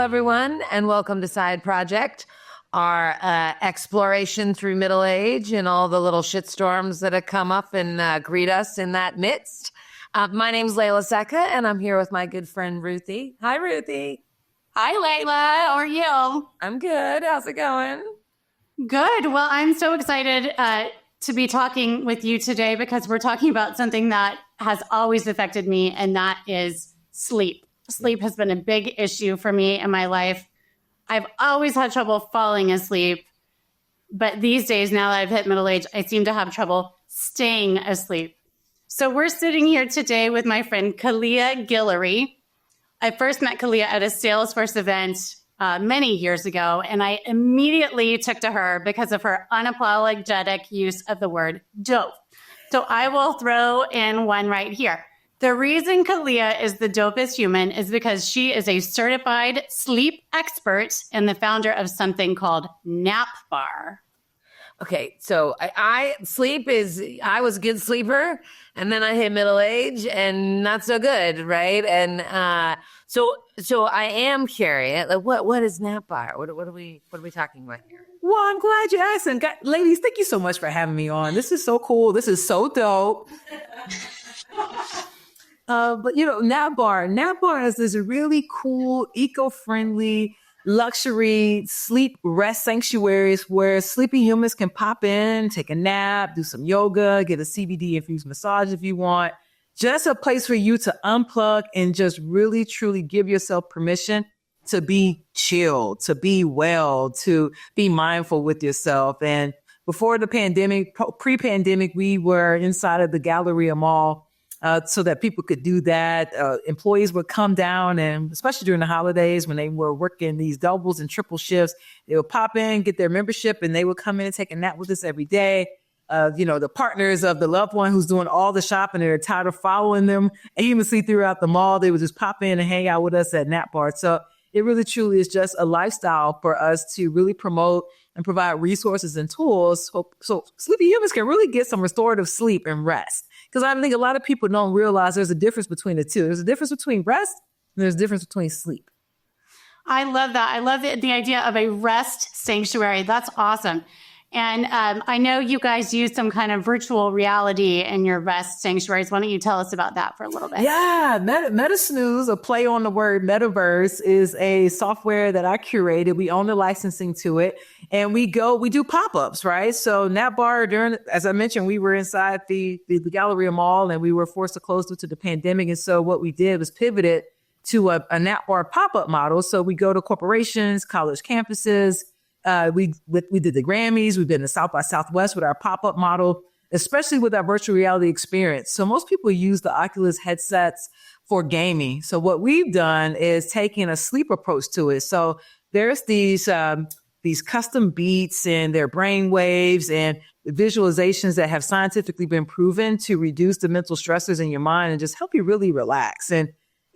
everyone, and welcome to Side Project, our exploration through middle age and all the little shitstorms that have come up and greet us in that midst. My name's Layla Secca, and I'm here with my good friend Ruthie. Hi, Ruthie. Hi, Layla. How are you? I'm good. How's it going? Good. Well, I'm so excited to be talking with you today because we're talking about something that has always affected me, and that is sleep. Sleep has been a big issue for me in my life. I've always had trouble falling asleep, but these days, now that I've hit middle age, I seem to have trouble staying asleep. So we're sitting here today with my friend Khaliah Guillory. I first met Khaliah at a Salesforce event many years ago, and I immediately took to her because of her unapologetic use of the word dope. So I will throw in one right here. The reason Khaliah is the dopest human is because she is a certified sleep expert and the founder of something called Nap Bar. Okay, so I was a good sleeper, and then I hit middle age and not so good, right? And so I am curious. Like, what is Nap Bar? What are we talking about here? Well, I'm glad you asked. And ladies, thank you so much for having me on. This is so cool. This is so dope. But Nap Bar is this really cool, eco-friendly, luxury sleep rest sanctuaries where sleepy humans can pop in, take a nap, do some yoga, get a CBD infused massage if you want. Just a place for you to unplug and just really, truly give yourself permission to be chill, to be well, to be mindful with yourself. And before the pandemic, pre-pandemic, we were inside of the Guillory Mall so that people could do that. Employees would come down, and especially during the holidays when they were working these doubles and triple shifts, they would pop in, get their membership, and they would come in and take a nap with us every day. The partners of the loved one who's doing all the shopping, they're tired of following them aimlessly throughout the mall. They would just pop in and hang out with us at Nap Bar. So it really truly is just a lifestyle for us to really promote and provide resources and tools so sleepy humans can really get some restorative sleep and rest. Because I think a lot of people don't realize there's a difference between the two. There's a difference between rest and there's a difference between sleep. I love that. I love the idea of a rest sanctuary. That's awesome. And I know you guys use some kind of virtual reality in your rest sanctuaries. Why don't you tell us about that for a little bit? Yeah, MetaSnooze, a play on the word metaverse, is a software that I curated. We own the licensing to it, and we do pop-ups, right? So Nap Bar, as I mentioned, we were inside the Guillory Mall, and we were forced to close due to the pandemic. And so what we did was pivoted to a Nap Bar pop-up model. So we go to corporations, college campuses. We did the Grammys. We've been to South by Southwest with our pop-up model, especially with our virtual reality experience. So most people use the Oculus headsets for gaming. So what we've done is taken a sleep approach to it. So there's these custom beats and their brain waves and visualizations that have scientifically been proven to reduce the mental stressors in your mind and just help you really relax. And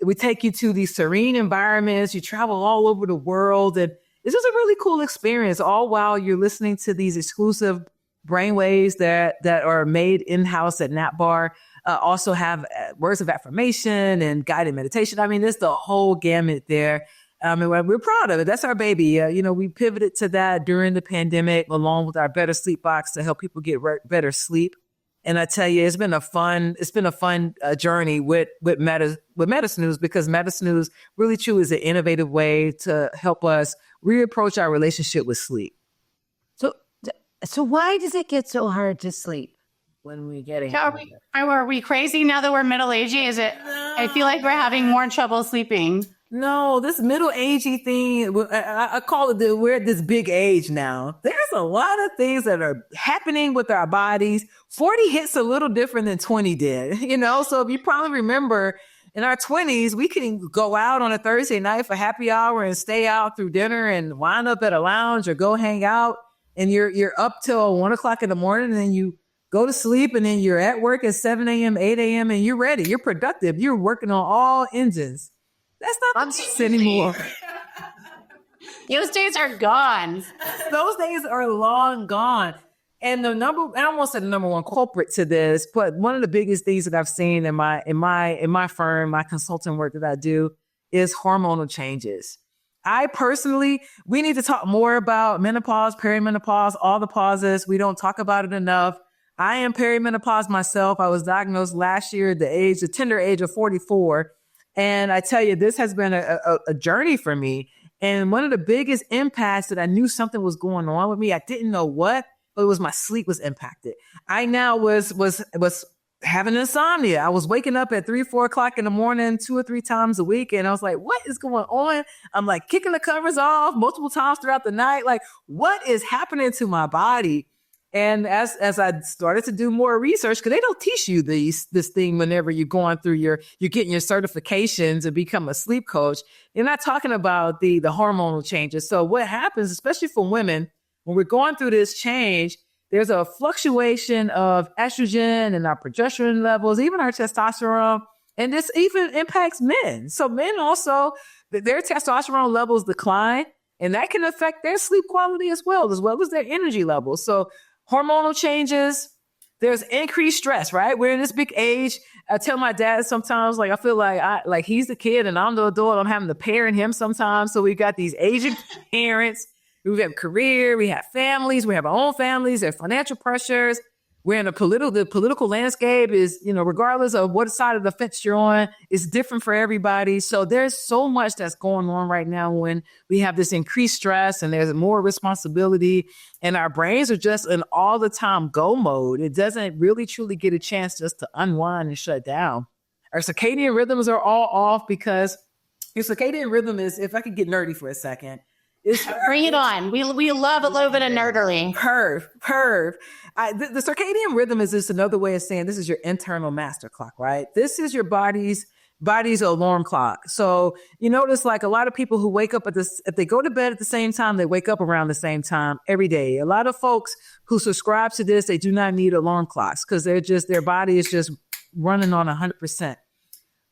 we take you to these serene environments. You travel all over the world, and it's just a really cool experience, all while you're listening to these exclusive brainwaves that are made in-house at Nap Bar. Also have words of affirmation and guided meditation. I mean, there's the whole gamut there. And we're proud of it. That's our baby. We pivoted to that during the pandemic, along with our Better Sleep Box to help people get better sleep. And I tell you, it's been a fun journey with MetaSnooze, because MetaSnooze really truly is an innovative way to help us reapproach our relationship with sleep. So why does it get so hard to sleep when we get it? Are we crazy now that we're middle-agey? Is it? No. I feel like we're having more trouble sleeping. No, this middle-agey thing, I call it we're at this big age now. There's a lot of things that are happening with our bodies. 40 hits a little different than 20 did, So if you probably remember, in our 20s, we can go out on a Thursday night for happy hour and stay out through dinner and wind up at a lounge or go hang out. And you're up till 1 o'clock in the morning, and then you go to sleep, and then you're at work at 7 a.m., 8 a.m., and you're ready. You're productive. You're working on all engines. That's not the case anymore. Those days are gone. Those days are long gone. And I don't want to say the number one culprit to this, but one of the biggest things that I've seen in my firm, my consulting work that I do, is hormonal changes. I personally, we need to talk more about menopause, perimenopause, all the pauses. We don't talk about it enough. I am perimenopause myself. I was diagnosed last year at the tender age of 44. And I tell you, this has been a journey for me. And one of the biggest impacts that I knew something was going on with me, I didn't know what, but it was my sleep was impacted. I now was having insomnia. I was waking up at 3-4 o'clock in the morning, 2 or 3 times a week. And I was like, what is going on? I'm like kicking the covers off multiple times throughout the night. Like, what is happening to my body? And as I started to do more research, because they don't teach you this thing whenever you're going through you're getting your certifications to become a sleep coach. You're not talking about the hormonal changes. So what happens, especially for women, when we're going through this change, there's a fluctuation of estrogen and our progesterone levels, even our testosterone, and this even impacts men. So men also, their testosterone levels decline, and that can affect their sleep quality as well as their energy levels. So hormonal changes, there's increased stress, right? We're in this big age. I tell my dad sometimes, like, I feel like he's the kid and I'm the adult. I'm having to parent him sometimes. So we got these aging parents. We have career, we have families, we have our own families, there's financial pressures. We're in the political landscape is, regardless of what side of the fence you're on, it's different for everybody. So there's so much that's going on right now when we have this increased stress and there's more responsibility and our brains are just in all the time go mode. It doesn't really truly get a chance just to unwind and shut down. Our circadian rhythms are all off because your circadian rhythm is, if I could get nerdy for a second, bring it on. We love a little bit of nerdery. Perv. The circadian rhythm is just another way of saying this is your internal master clock, right? This is your body's alarm clock. So you notice like a lot of people who wake up if they go to bed at the same time, they wake up around the same time every day. A lot of folks who subscribe to this, they do not need alarm clocks because their body is just running on 100%.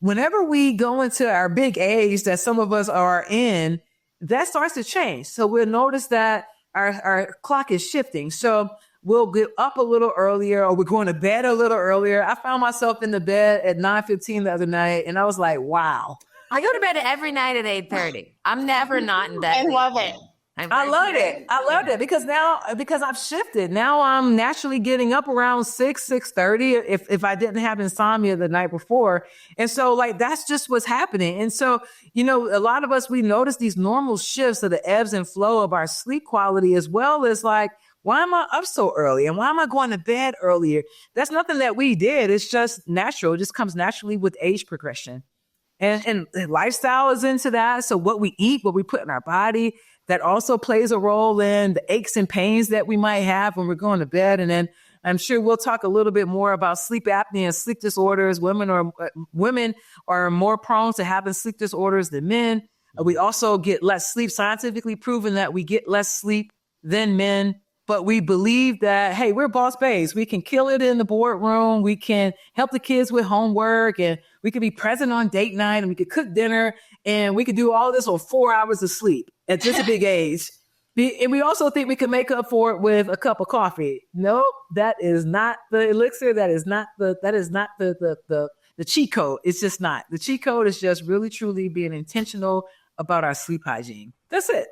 Whenever we go into our big age that some of us are in, that starts to change. So we'll notice that our clock is shifting. So we'll get up a little earlier or we're going to bed a little earlier. I found myself in the bed at 9:15 the other night and I was like, wow. I go to bed every night at 8:30. I'm never not in bed. I love it. I loved it because I've shifted. Now I'm naturally getting up around 6:30 if I didn't have insomnia the night before. And so like, that's just what's happening. And so, a lot of us, we notice these normal shifts of the ebbs and flow of our sleep quality, as well as like, why am I up so early? And why am I going to bed earlier? That's nothing that we did. It's just natural. It just comes naturally with age progression. And lifestyle is into that. So what we eat, what we put in our body, that also plays a role in the aches and pains that we might have when we're going to bed. And then I'm sure we'll talk a little bit more about sleep apnea and sleep disorders. Women are more prone to having sleep disorders than men. We also get less sleep, scientifically proven that we get less sleep than men. But we believe that, hey, we're boss babes. We can kill it in the boardroom. We can help the kids with homework and we can be present on date night and we could cook dinner and we could do all this on 4 hours of sleep at just a big age. And we also think we can make up for it with a cup of coffee. No, that is not the elixir. That is not the cheat code. It's just not. The cheat code is just really, truly being intentional about our sleep hygiene. That's it.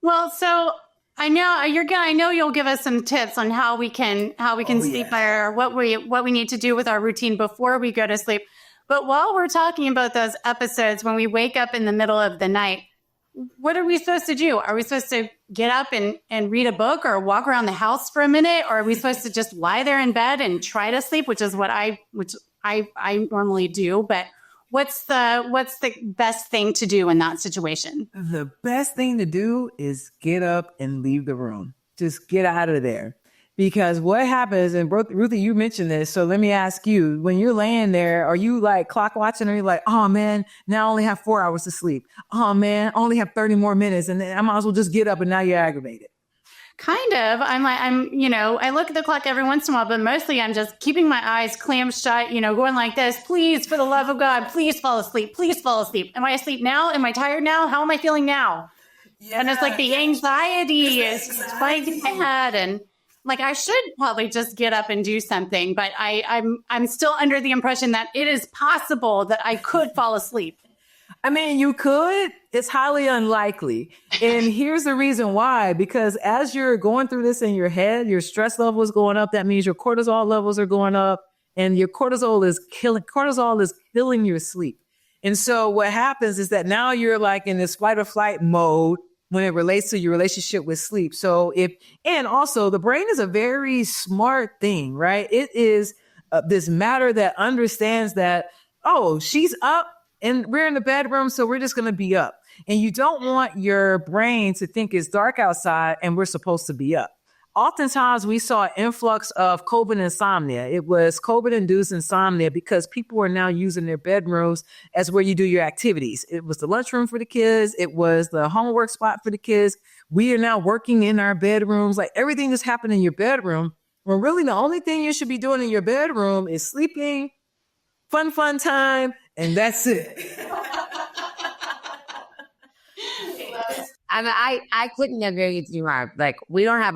Well, so I know you'll give us some tips on how we can sleep better, what we need to do with our routine before we go to sleep. But while we're talking about those episodes when we wake up in the middle of the night, what are we supposed to do? Are we supposed to get up and read a book or walk around the house for a minute? Or are we supposed to just lie there in bed and try to sleep, which is what I normally do. But what's the best thing to do in that situation? The best thing to do is get up and leave the room. Just get out of there. Because what happens, and Ruthie, you mentioned this, so let me ask you, when you're laying there, are you like clock watching or you're like, oh man, now I only have 4 hours to sleep. Oh man, I only have 30 more minutes and then I might as well just get up and now you're aggravated. Kind of. I look at the clock every once in a while, but mostly I'm just keeping my eyes clamped shut, going like this. Please, for the love of God, please fall asleep. Please fall asleep. Am I asleep now? Am I tired now? How am I feeling now? Yeah, and it's like the anxiety is spiking my head, and like I should probably just get up and do something, but I'm still under the impression that it is possible that I could fall asleep. I mean, you could, It's highly unlikely. And here's the reason why, because as you're going through this in your head, your stress level is going up. That means your cortisol levels are going up, and your cortisol is killing your sleep. And so what happens is that now you're like in this fight or flight mode when it relates to your relationship with sleep. So and also the brain is a very smart thing, right? It is this matter that understands that, oh, she's up and we're in the bedroom, so we're just going to be up. And you don't want your brain to think it's dark outside and we're supposed to be up. Oftentimes we saw an influx of COVID insomnia. It was COVID-induced insomnia because people were now using their bedrooms as where you do your activities. It was the lunchroom for the kids. It was the homework spot for the kids. We are now working in our bedrooms. Like everything that's happening in your bedroom, when really the only thing you should be doing in your bedroom is sleeping, fun time, and that's it. I couldn't agree with you more. Like, we don't have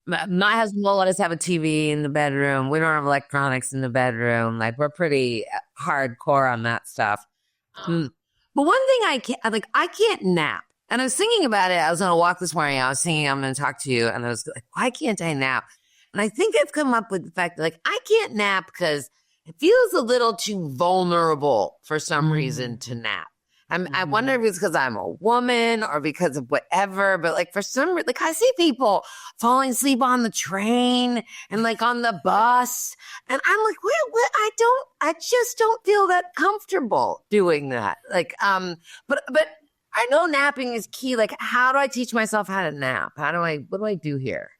my husband won't let us have a TV in the bedroom. We don't have electronics in the bedroom. Like, we're pretty hardcore on that stuff. But one thing I can't nap. And I was thinking about it. I was on a walk this morning. I was thinking I'm going to talk to you. And I was like, why can't I nap? And I think I've come up with the fact that, like, I can't nap because it feels a little too vulnerable for some reason to nap. I wonder if it's because I'm a woman or because of whatever, but like for some reason, like I see people falling asleep on the train and like on the bus. And I'm like, what? I just don't feel that comfortable doing that. Like, but I know napping is key. Like, how do I teach myself how to nap? What do I do here?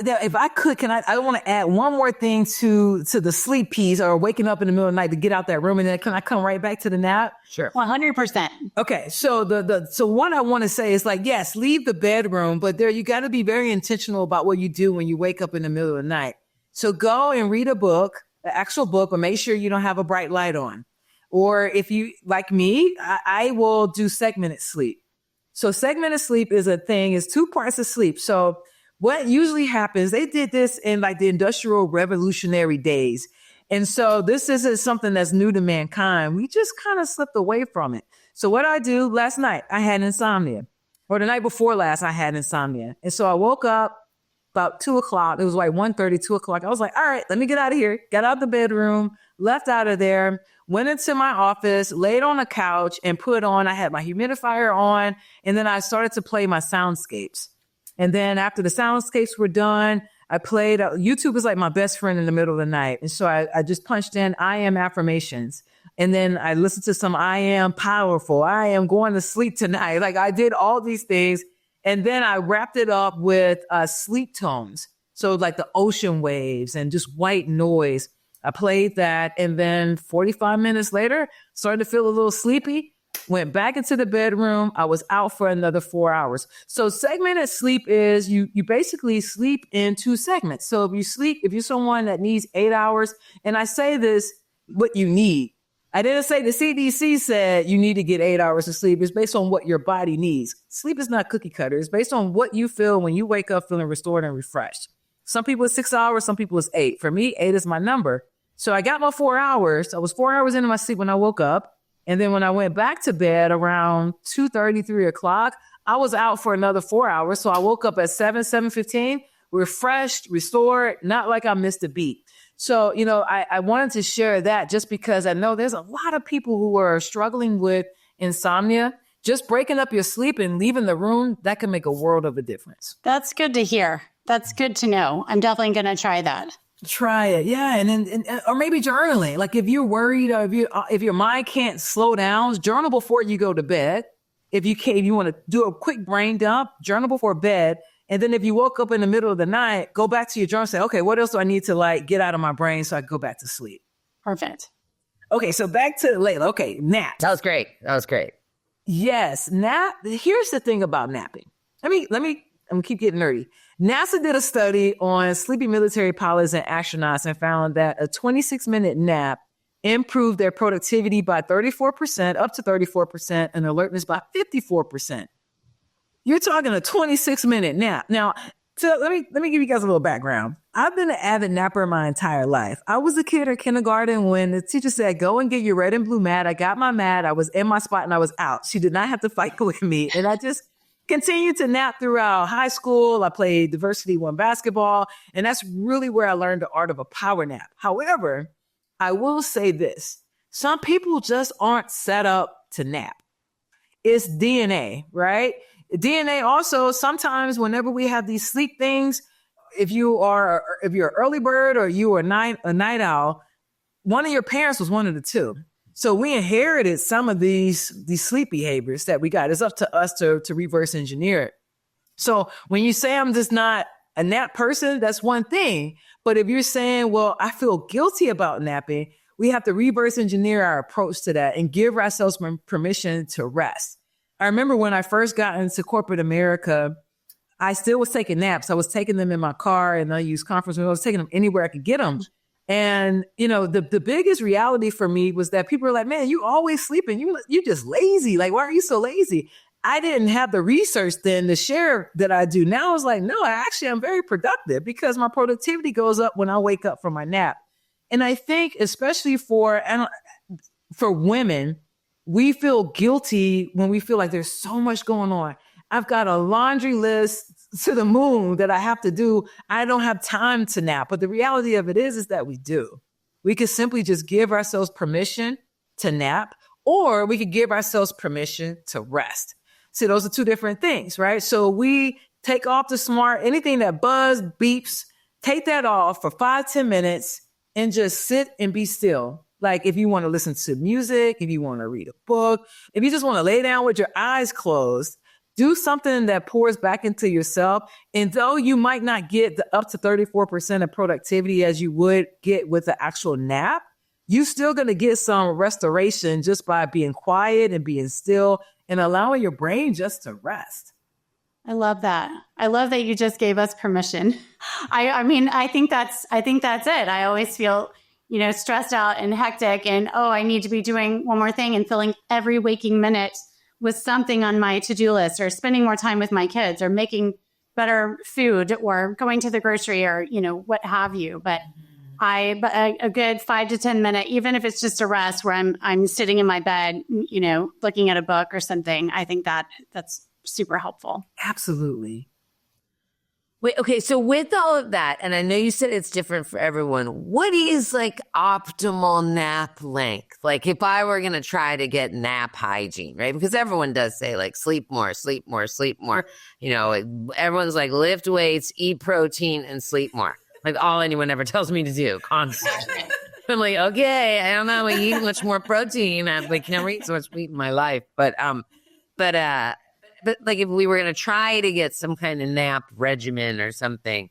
If I could, I want to add one more thing to the sleep piece, or waking up in the middle of the night to get out that room. And then can I come right back to the nap? Sure. 100%. Okay. So so what I want to say is, like, yes, leave the bedroom, but you got to be very intentional about what you do when you wake up in the middle of the night. So go and read a book, an actual book, but make sure you don't have a bright light on. Or if you, like me, I will do segmented sleep. So segmented sleep is a thing. It's 2 parts of sleep. So what usually happens, they did this in like the Industrial Revolutionary days. And so this isn't something that's new to mankind. We just kind of slipped away from it. So what I do last night, I had insomnia, or the night before last, I had insomnia. And so I woke up about 2:00. It was like 1:30, 2:00. I was like, all right, let me get out of here. Got out of the bedroom, left out of there, went into my office, laid on a couch and I had my humidifier on. And then I started to play my soundscapes. And then after the soundscapes were done, I played, YouTube is like my best friend in the middle of the night. And so I just punched in, I am affirmations. And then I listened to some, I am powerful. I am going to sleep tonight. Like, I did all these things. And then I wrapped it up with sleep tones. So like the ocean waves and just white noise. I played that. And then 45 minutes later, started to feel a little sleepy. Went back into the bedroom. I was out for another 4 hours. So segmented sleep is you basically sleep in 2 segments. So if you're someone that needs 8 hours, and I say this, what you need. I didn't say the CDC said you need to get 8 hours of sleep. It's based on what your body needs. Sleep is not cookie cutter. It's based on what you feel when you wake up feeling restored and refreshed. Some people it's 6 hours. Some people it's 8. For me, 8 is my number. So I got my 4 hours. I was 4 hours into my sleep when I woke up. And then when I went back to bed around 2:30, 3:00, I was out for another 4 hours. So I woke up at 7:15, refreshed, restored, not like I missed a beat. So, I wanted to share that just because I know there's a lot of people who are struggling with insomnia. Just breaking up your sleep and leaving the room, that can make a world of a difference. That's good to hear. That's good to know. I'm definitely going to try that. Try it. Yeah. And or maybe journaling. Like, if you're worried or if your mind can't slow down, journal before you go to bed. If you want to do a quick brain dump, journal before bed. And then if you woke up in the middle of the night, go back to your journal and say, okay, what else do I need to like get out of my brain so I can go back to sleep? Perfect. Okay. So back to Layla. Okay. Nap. That was great. Yes. Nap. Here's the thing about napping. I'm gonna keep getting nerdy. NASA did a study on sleepy military pilots and astronauts and found that a 26-minute nap improved their productivity by 34%, up to 34%, and alertness by 54%. You're talking a 26-minute nap. Now, let me give you guys a little background. I've been an avid napper my entire life. I was a kid in kindergarten when the teacher said, go and get your red and blue mat. I got my mat. I was in my spot and I was out. She did not have to fight with me. And I just continued to nap throughout high school. I played Diversity One basketball. And that's really where I learned the art of a power nap. However, I will say this. Some people just aren't set up to nap. It's DNA, right? DNA also, sometimes whenever we have these sleep things, if you're an early bird or you are a night owl, one of your parents was one of the two. So we inherited some of these sleep behaviors that we got. It's up to us to reverse engineer it. So when you say I'm just not a nap person, that's one thing. But if you're saying, well, I feel guilty about napping, we have to reverse engineer our approach to that and give ourselves permission to rest. I remember when I first got into corporate America, I still was taking naps. I was taking them in my car and I used conference rooms. I was taking them anywhere I could get them. And, the biggest reality for me was that people were like, man, you always sleeping. You're just lazy. Like, why are you so lazy? I didn't have the research then to share that I do. Now I was like, no, I'm very productive because my productivity goes up when I wake up from my nap. And I think especially for women, we feel guilty when we feel like there's so much going on. I've got a laundry list to the moon that I have to do. I don't have time to nap. But the reality of it is that we do. We could simply just give ourselves permission to nap, or we could give ourselves permission to rest. See, those are two different things, right? So we take off anything that buzz, beeps, take that off for 5-10 minutes and just sit and be still. Like if you want to listen to music, if you want to read a book, if you just want to lay down with your eyes closed, do something that pours back into yourself. And though you might not get up to 34% of productivity as you would get with the actual nap, you're still going to get some restoration just by being quiet and being still and allowing your brain just to rest. I love that. I love that you just gave us permission. I think that's it. I always feel, stressed out and hectic and, I need to be doing one more thing and filling every waking minute with something on my to-do list or spending more time with my kids or making better food or going to the grocery or, what have you. But a good 5 to 10 minute, even if it's just a rest where I'm sitting in my bed, looking at a book or something, I think that's super helpful. Absolutely. Wait, okay. So with all of that, and I know you said it's different for everyone, what is like optimal nap length? Like if I were going to try to get nap hygiene, right? Because everyone does say like sleep more, sleep more, sleep more. Everyone's like lift weights, eat protein and sleep more. Like all anyone ever tells me to do constantly. I'm like, okay, I don't know. I eat much more protein. I never eat so much meat in my life. But like if we were going to try to get some kind of nap regimen or something,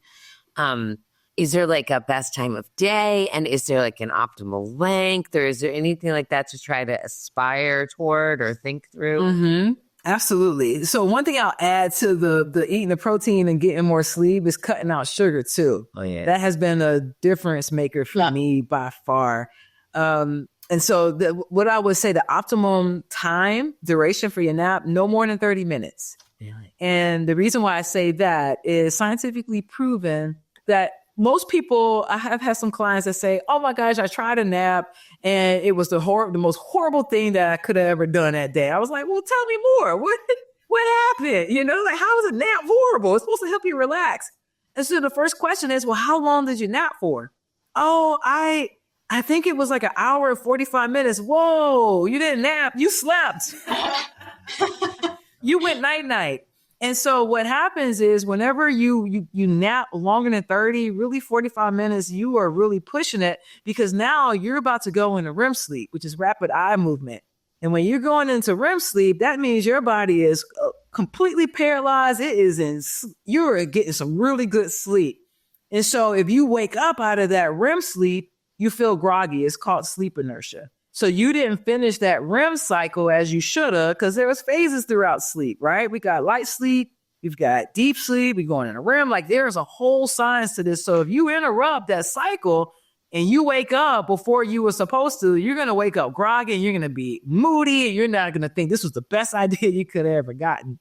is there like a best time of day? And is there like an optimal length? Or is there anything like that to try to aspire toward or think through? Mm-hmm. Absolutely. So one thing I'll add to the eating the protein and getting more sleep is cutting out sugar too. Oh yeah. That has been a difference maker for me by far. And so what I would say, the optimum time duration for your nap, no more than 30 minutes. Really? And the reason why I say that is scientifically proven that most people, I have had some clients that say, oh my gosh, I tried a nap and it was the most horrible thing that I could have ever done that day. I was like, well, tell me more. What happened? Like, how is a nap horrible? It's supposed to help you relax. And so the first question is, well, how long did you nap for? Oh, I think it was like an hour and 45 minutes. Whoa, you didn't nap. You slept. You went night-night. And so what happens is whenever you nap longer than 30, really 45 minutes, you are really pushing it because now you're about to go into REM sleep, which is rapid eye movement. And when you're going into REM sleep, that means your body is completely paralyzed. You're getting some really good sleep. And so if you wake up out of that REM sleep, you feel groggy. It's called sleep inertia. So you didn't finish that REM cycle as you should have because there was phases throughout sleep, right? We got light sleep, we've got deep sleep, we're going into REM. Like there's a whole science to this. So if you interrupt that cycle and you wake up before you were supposed to, you're going to wake up groggy and you're going to be moody and you're not going to think this was the best idea you could have ever gotten.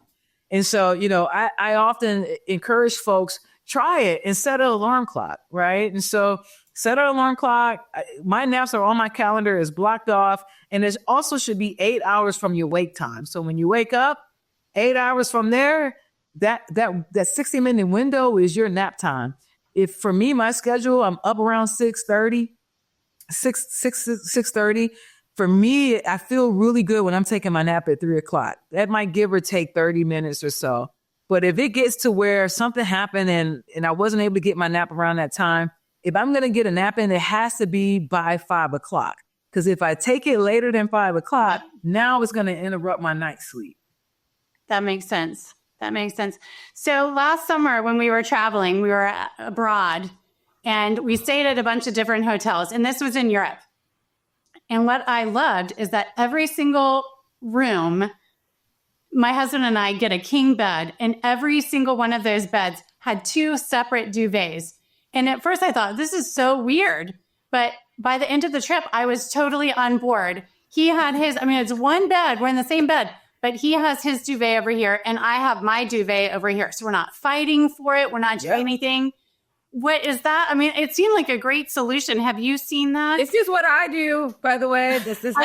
And so, I often encourage folks, try it and set an alarm clock, right? And so set an alarm clock. My naps are on my calendar, is blocked off. And it also should be 8 hours from your wake time. So when you wake up, 8 hours from there, that 60-minute window is your nap time. If for me, my schedule, I'm up around 6:30. For me, I feel really good when I'm taking my nap at 3:00. That might give or take 30 minutes or so. But if it gets to where something happened and I wasn't able to get my nap around that time, if I'm going to get a nap in, it has to be by 5:00. Because if I take it later than 5:00, now it's going to interrupt my night's sleep. That makes sense. That makes sense. So last summer when we were traveling, we were abroad and we stayed at a bunch of different hotels. And this was in Europe. And what I loved is that every single room, my husband and I get a king bed, and every single one of those beds had 2 separate duvets. And at first I thought, this is so weird. But by the end of the trip, I was totally on board. He had his, it's one bed, we're in the same bed, but he has his duvet over here and I have my duvet over here. So we're not fighting for it. We're not doing anything. What is that? It seemed like a great solution. Have you seen that? This is what I do, by the way. This is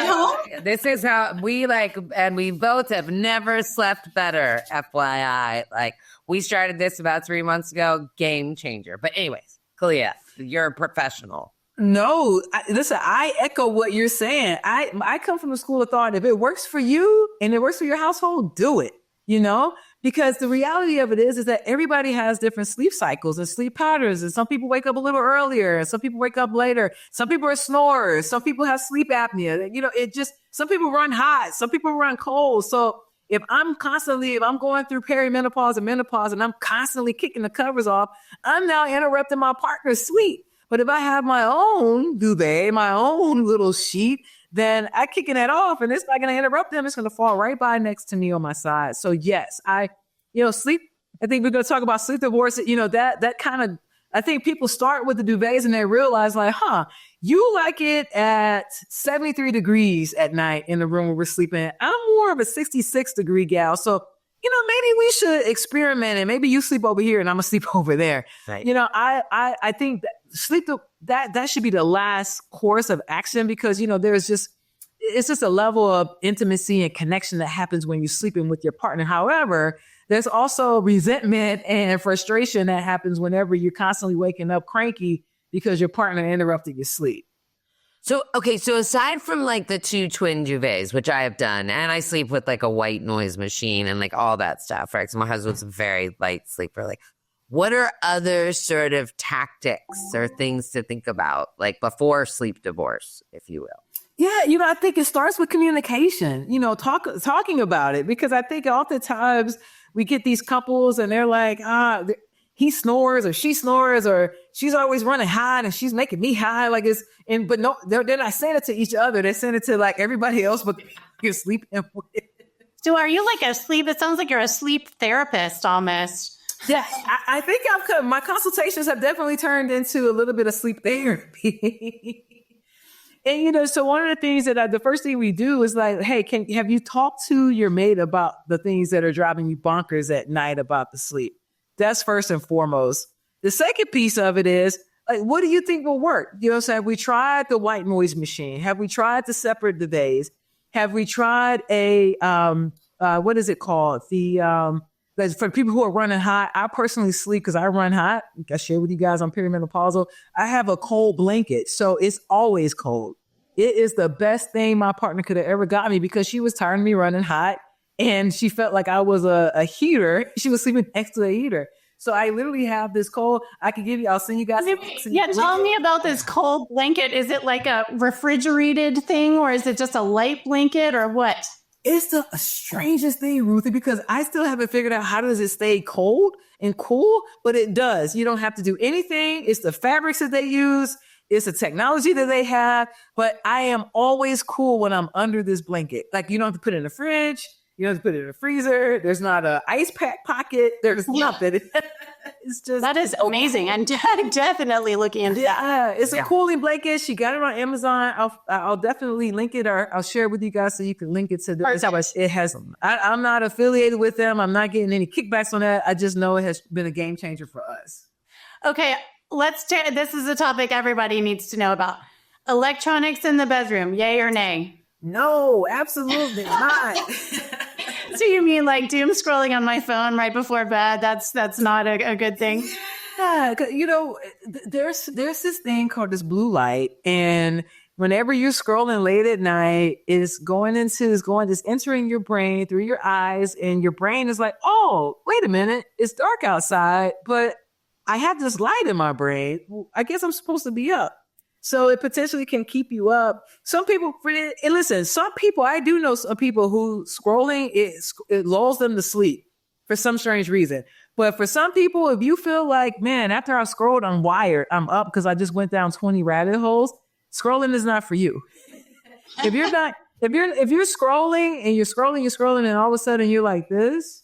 how we like, and we both have never slept better, FYI. Like, we started this about 3 months ago. Game changer. But anyways, Khaliah, you're a professional. No, listen, I echo what you're saying. I come from the school of thought. If it works for you and it works for your household, do it, because the reality of it is that everybody has different sleep cycles and sleep patterns. And some people wake up a little earlier. And some people wake up later. Some people are snorers. Some people have sleep apnea. Some people run hot. Some people run cold. So if I'm going through perimenopause and menopause and I'm constantly kicking the covers off, I'm now interrupting my partner's sleep. But if I have my own duvet, my own little sheet, then I'm kicking that off and it's not going to interrupt them. It's going to fall right by next to me on my side. So yes, sleep. I think we're going to talk about sleep divorce. That kind of, I think people start with the duvets and they realize you like it at 73 degrees at night in the room where we're sleeping. I'm more of a 66-degree gal. So maybe we should experiment and maybe you sleep over here and I'm gonna sleep over there. Right. I think that sleep, that should be the last course of action because, it's just a level of intimacy and connection that happens when you're sleeping with your partner. However, there's also resentment and frustration that happens whenever you're constantly waking up cranky because your partner interrupted your sleep. So aside from like the 2 twin duvets, which I have done, and I sleep with like a white noise machine and like all that stuff, right? So my husband's a very light sleeper. Like, what are other sort of tactics or things to think about, like before sleep divorce, if you will? Yeah, I think it starts with communication, talking about it, because I think oftentimes we get these couples and they're like, he snores or she snores or she's always running high and she's making me high. But no, they're not saying it to each other. They're saying it to like everybody else, but you're sleeping with. So are you like it sounds like you're a sleep therapist almost. Yeah, I think my consultations have definitely turned into a little bit of sleep therapy. And, so one of the things the first thing we do is like, hey, have you talked to your mate about the things that are driving you bonkers at night about the sleep? That's first and foremost. The second piece of it is, like, what do you think will work? So have we tried the white noise machine? Have we tried the separate duvets? Have we tried what is it called? For people who are running hot, I personally sleep because I run hot. I share with you guys I'm perimenopausal. I have a cold blanket, so it's always cold. It is the best thing my partner could have ever got me because she was tired of me running hot and she felt like I was a heater. She was sleeping next to a heater. So I literally have this cold. I'll send you guys. Yeah, tell me about this cold blanket. Is it like a refrigerated thing or is it just a light blanket or what? It's the strangest thing, Ruthie, because I still haven't figured out how does it stay cold and cool, but it does. You don't have to do anything. It's the fabrics that they use. It's the technology that they have. But I am always cool when I'm under this blanket. Like, you don't have to put it in the fridge. You don't have to put it in the freezer. There's not an ice pack pocket. There's nothing. It's just. That is amazing. I'm definitely looking into that. Yeah, it's a cooling blanket. She got it on Amazon. I'll definitely link it or I'll share it with you guys so you can link it to the. It has. I'm not affiliated with them. I'm not getting any kickbacks on that. I just know it has been a game changer for us. Okay, this is a topic everybody needs to know about. Electronics in the bedroom, yay or nay? No, absolutely not. So you mean like doom scrolling on my phone right before bed? That's not a good thing? Yeah, 'cause, there's this thing called this blue light, and whenever you're scrolling late at night, it's entering your brain through your eyes, and your brain is like, oh, wait a minute, it's dark outside, but I have this light in my brain. I guess I'm supposed to be up. So it potentially can keep you up. Some people, and listen, I do know some people who scrolling, it lulls them to sleep for some strange reason. But for some people, if you feel like, man, after I scrolled, I'm wired, I'm up because I just went down 20 rabbit holes, scrolling is not for you. If you're scrolling and you're scrolling, and all of a sudden you're like this,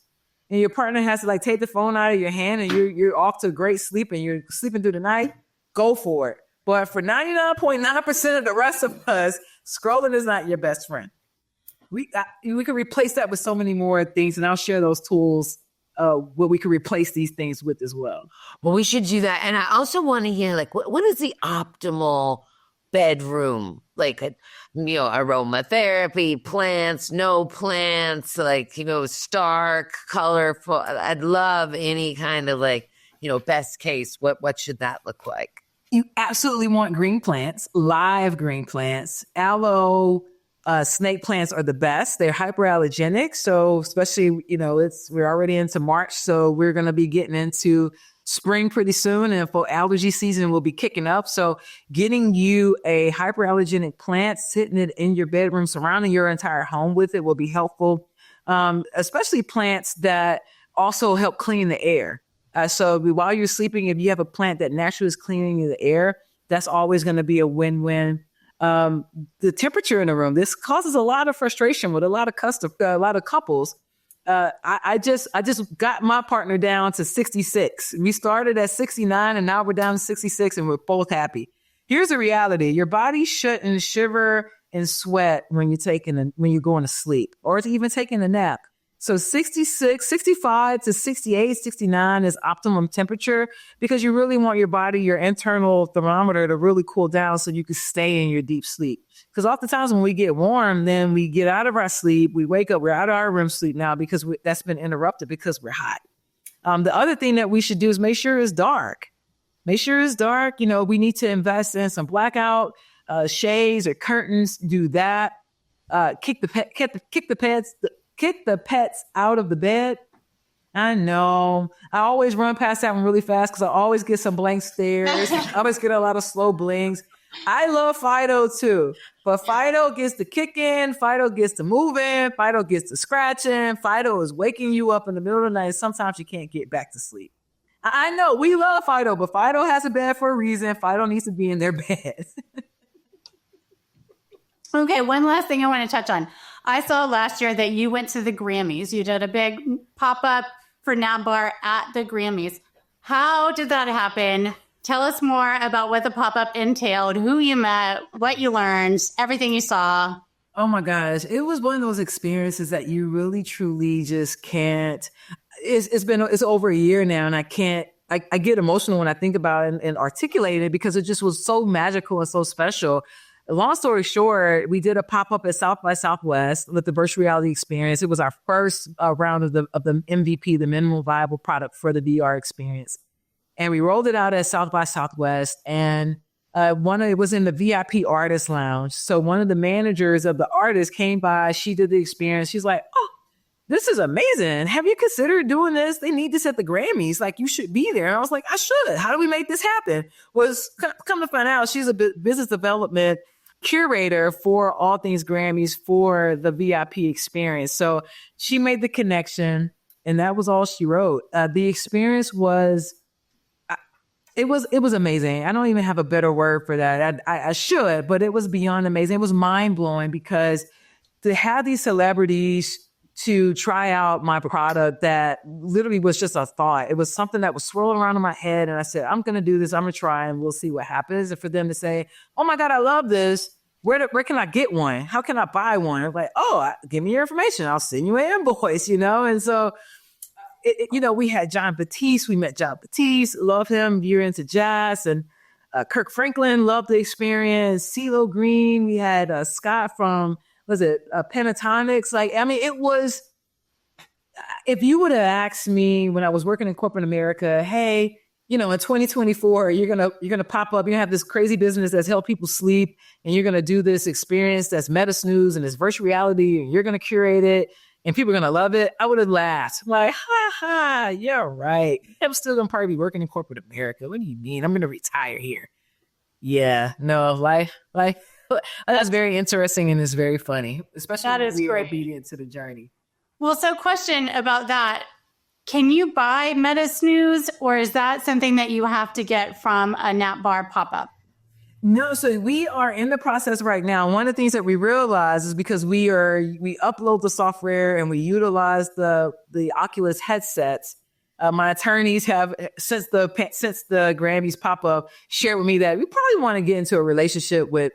and your partner has to like take the phone out of your hand, and you're off to great sleep, and you're sleeping through the night, go for it. But for 99.9% of the rest of us, scrolling is not your best friend. We can replace that with so many more things, and I'll share those tools what we can replace these things with as well. Well, we should do that. And I also want to hear, like, what is the optimal bedroom? Like, aromatherapy, plants, no plants, like, stark, colorful. I'd love any kind of best case. What should that look like? You absolutely want green plants, live green plants. Aloe snake plants are the best. They're hyperallergenic. So especially, we're already into March. So we're going to be getting into spring pretty soon. And for allergy season, will be kicking up. So getting you a hyperallergenic plant, sitting it in your bedroom, surrounding your entire home with it will be helpful. Especially plants that also help clean the air. So while you're sleeping, if you have a plant that naturally is cleaning the air, that's always going to be a win-win. The temperature in the room, this causes a lot of frustration with a lot of couples. I just got my partner down to 66. We started at 69 and now we're down to 66 and we're both happy. Here's the reality. Your body shouldn't shiver and sweat when you're going to sleep or even taking a nap. So 66, 65 to 68, 69 is optimum temperature because you really want your body, your internal thermometer to really cool down so you can stay in your deep sleep. Because oftentimes when we get warm, then we get out of our sleep, we wake up, we're out of our REM sleep now because that's been interrupted because we're hot. The other thing that we should do is make sure it's dark. Make sure it's dark. We need to invest in some blackout shades or curtains. Do that. Kick the pets out of the bed. I know. I always run past that one really fast because I always get some blank stares. I always get a lot of slow blinks. I love Fido too, but Fido gets the kicking, Fido gets the moving, Fido gets the scratching. Fido is waking you up in the middle of the night. Sometimes you can't get back to sleep. I know we love Fido, but Fido has a bed for a reason. Fido needs to be in their bed. Okay, one last thing I want to touch on. I saw last year that you went to the Grammys. You did a big pop-up for NABAR at the Grammys. How did that happen? Tell us more about what the pop-up entailed, who you met, what you learned, everything you saw. Oh my gosh. It was one of those experiences that you really, truly just can't. It's over a year now and I get emotional when I think about it and articulate it because it just was so magical and so special. Long story short, we did a pop-up at South by Southwest with the virtual reality experience. It was our first round of the MVP, the minimal viable product for the VR experience. And we rolled it out at South by Southwest. And it was in the VIP artist lounge. So one of the managers of the artist came by. She did the experience. She's like, oh, this is amazing. Have you considered doing this? They need this at the Grammys. Like, you should be there. And I was like, I should. How do we make this happen? Come to find out, she's a business development curator for all things Grammys for the VIP experience. So she made the connection and that was all she wrote. The experience was amazing. I don't even have a better word for that. I should, but it was beyond amazing. It was mind blowing because to have these celebrities to try out my product that literally was just a thought. It was something that was swirling around in my head. And I said, I'm going to do this. I'm going to try and we'll see what happens. And for them to say, oh my God, I love this. Where can I get one? How can I buy one? I'm like, give me your information. I'll send you an invoice, And so we had John Batiste. We met John Batiste. Love him. You're into jazz. And Kirk Franklin, loved the experience. CeeLo Green. We had Scott from, Pentatonics. It was, if you would have asked me when I was working in corporate America, hey, in 2024, you're gonna pop up. You have this crazy business that's helped people sleep, and you're gonna do this experience that's meta snooze and it's virtual reality, and you're gonna curate it, and people are gonna love it. I would have laughed, like, ha ha, you're right. I'm still gonna probably be working in corporate America. What do you mean? I'm gonna retire here. Yeah, no, like that's very interesting and it's very funny, especially when we are obedient to the journey. Well, so question about that. Can you buy Meta Snooze, or is that something that you have to get from a nap bar pop-up? No, so we are in the process right now. One of the things that we realize is because we upload the software and we utilize the Oculus headsets. My attorneys have, since the Grammys pop-up, shared with me that we probably want to get into a relationship with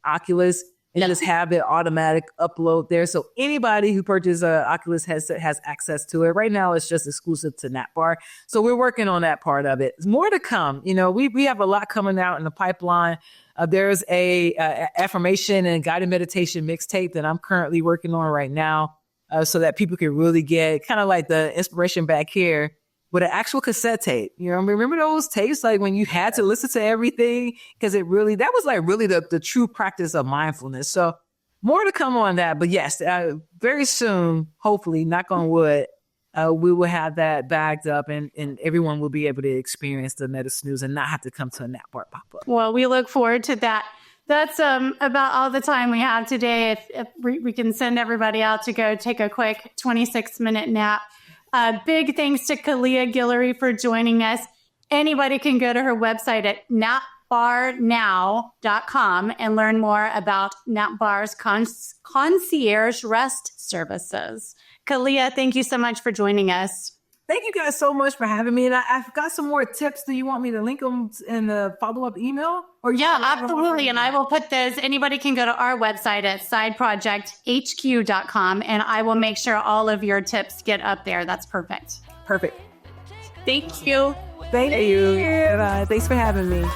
Oculus and just have the automatic upload there. So anybody who purchases an Oculus headset has access to it. Right now, it's just exclusive to NapBar. So we're working on that part of it. There's more to come. We have a lot coming out in the pipeline. There's a affirmation and guided meditation mixtape that I'm currently working on right now, so that people can really get kind of like the inspiration back here with an actual cassette tape. Remember those tapes, like when you had to listen to everything, because that was like really the true practice of mindfulness. So more to come on that. But yes, very soon, hopefully, knock on wood, we will have that bagged up and everyone will be able to experience the Meta Snooze and not have to come to a nap bar pop-up. Well, we look forward to that. That's about all the time we have today. If we can send everybody out to go take a quick 26-minute nap. Big thanks to Khaliah Guillory for joining us. Anybody can go to her website at napbarnow.com and learn more about NapBar's concierge rest services. Khaliah, thank you so much for joining us. Thank you guys so much for having me. And I've got some more tips. Do you want me to link them in the follow-up email? Yeah, absolutely. And I will put those. Anybody can go to our website at sideprojecthq.com, and I will make sure all of your tips get up there. That's perfect. Perfect. Thank you. Thank you. Thanks for having me.